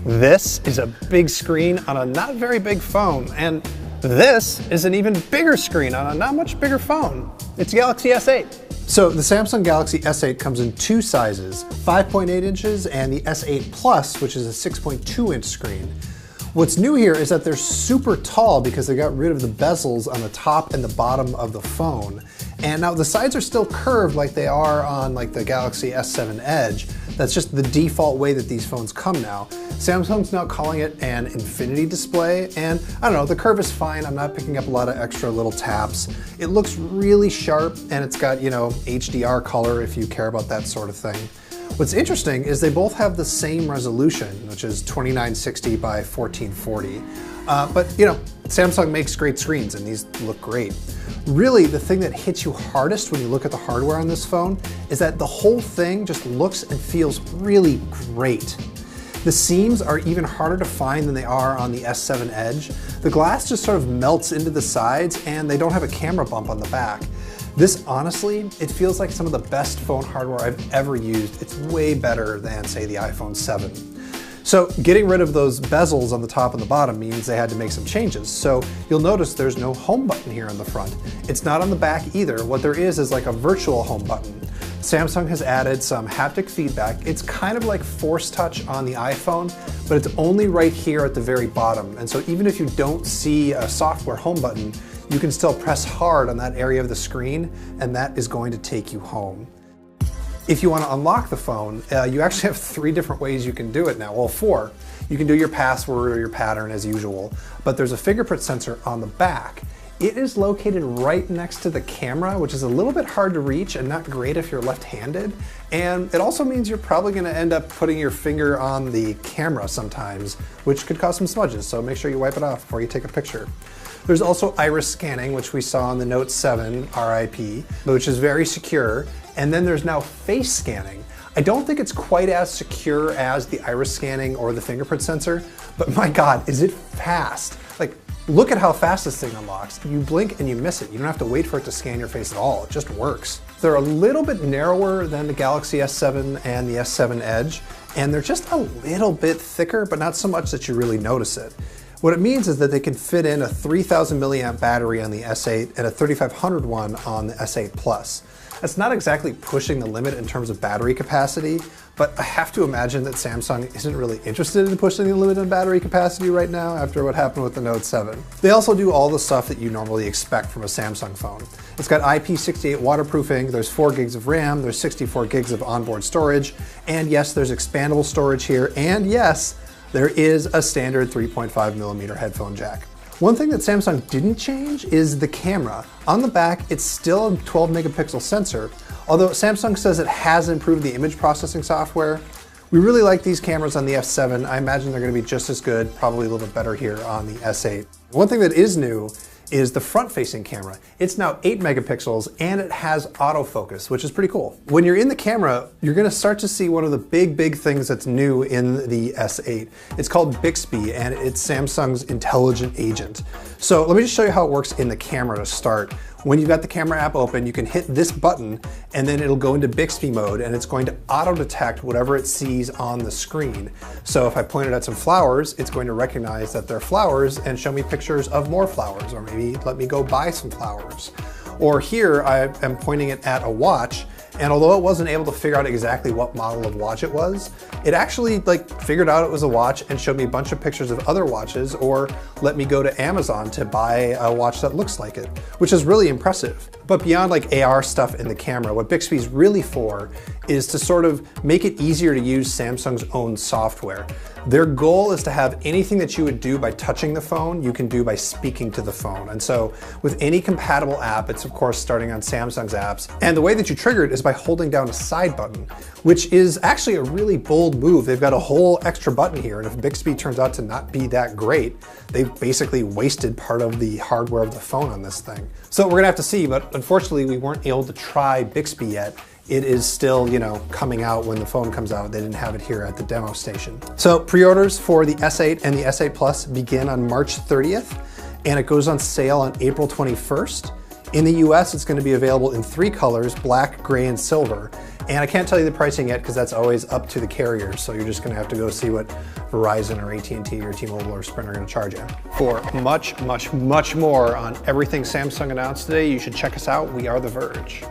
This is a big screen on a not very big phone, and this is an even bigger screen on a not much bigger phone. It's Galaxy S8. So the Samsung Galaxy S8 comes in two sizes, 5.8 inches and the S8 Plus, which is a 6.2 inch screen. What's new here is that they're super tall because they got rid of the bezels on the top and the bottom of the phone. And now the sides are still curved like they are on like the Galaxy S7 Edge. That's just the default way that these phones come now. Samsung's now calling it an infinity display, and I don't know, the curve is fine. I'm not picking up a lot of extra little taps. It looks really sharp, and it's got, you know, HDR color if you care about that sort of thing. What's interesting is they both have the same resolution, which is 2960 by 1440. But you know, Samsung makes great screens and these look great. Really, the thing that hits you hardest when you look at the hardware on this phone is that the whole thing just looks and feels really great. The seams are even harder to find than they are on the S7 Edge. The glass just sort of melts into the sides and they don't have a camera bump on the back. This, honestly, it feels like some of the best phone hardware I've ever used. It's way better than, say, the iPhone 7. So getting rid of those bezels on the top and the bottom means they had to make some changes. So you'll notice there's no home button here on the front. It's not on the back either. What there is like a virtual home button. Samsung has added some haptic feedback. It's kind of like Force Touch on the iPhone, but it's only right here at the very bottom. And so even if you don't see a software home button, you can still press hard on that area of the screen, and that is going to take you home. If you want to unlock the phone, you actually have 3 different ways you can do it now. Well, 4. You can do your password or your pattern as usual, but there's a fingerprint sensor on the back. It is located right next to the camera, which is a little bit hard to reach and not great if you're left-handed. And it also means you're probably going to end up putting your finger on the camera sometimes, which could cause some smudges, so make sure you wipe it off before you take a picture. There's also iris scanning, which we saw on the Note 7 RIP, which is very secure. And then there's now face scanning. I don't think it's quite as secure as the iris scanning or the fingerprint sensor, but my God, is it fast. Like, look at how fast this thing unlocks. You blink and you miss it. You don't have to wait for it to scan your face at all. It just works. They're a little bit narrower than the Galaxy S7 and the S7 Edge, and they're just a little bit thicker, but not so much that you really notice it. What it means is that they can fit in a 3000 milliamp battery on the S8 and a 3500 one on the S8 Plus. That's not exactly pushing the limit in terms of battery capacity, but I have to imagine that Samsung isn't really interested in pushing the limit in battery capacity right now after what happened with the Note 7. They also do all the stuff that you normally expect from a Samsung phone. It's got IP68 waterproofing, there's 4 gigs of RAM, there's 64 gigs of onboard storage, and yes, there's expandable storage here, and yes, there is a standard 3.5mm headphone jack. One thing that Samsung didn't change is the camera. On the back, it's still a 12 megapixel sensor, although Samsung says it has improved the image processing software. We really like these cameras on the S7. I imagine they're going to be just as good, probably a little bit better here on the S8. One thing that is new is the front-facing camera. It's now 8 megapixels and it has autofocus, which is pretty cool. When you're in the camera, you're gonna start to see one of the big things that's new in the S8. It's called Bixby and it's Samsung's intelligent agent. So let me just show you how it works in the camera to start. When you've got the camera app open, you can hit this button and then it'll go into Bixby mode and it's going to auto-detect whatever it sees on the screen. So if I pointed at some flowers, it's going to recognize that they're flowers and show me pictures of more flowers, or maybe let me go buy some flowers. Or here I am pointing it at a watch, and although it wasn't able to figure out exactly what model of watch it was, it actually figured out it was a watch and showed me a bunch of pictures of other watches, or let me go to Amazon to buy a watch that looks like it, which is really impressive. But beyond AR stuff in the camera, what Bixby's really for is to sort of make it easier to use Samsung's own software. Their goal is to have anything that you would do by touching the phone, you can do by speaking to the phone. And so with any compatible app, it's of course starting on Samsung's apps. And the way that you trigger it is by holding down a side button, which is actually a really bold move. They've got a whole extra button here. And if Bixby turns out to not be that great, they've basically wasted part of the hardware of the phone on this thing. So we're gonna have to see, but unfortunately we weren't able to try Bixby yet. It is still, coming out when the phone comes out. They didn't have it here at the demo station. So pre-orders for the S8 and the S8 Plus begin on March 30th, and it goes on sale on April 21st. In the US, it's going to be available in 3 colors, black, gray, and silver. And I can't tell you the pricing yet because that's always up to the carrier. So you're just going to have to go see what Verizon or AT&T or T-Mobile or Sprint are going to charge you. For much, much, much more on everything Samsung announced today, you should check us out. We are The Verge.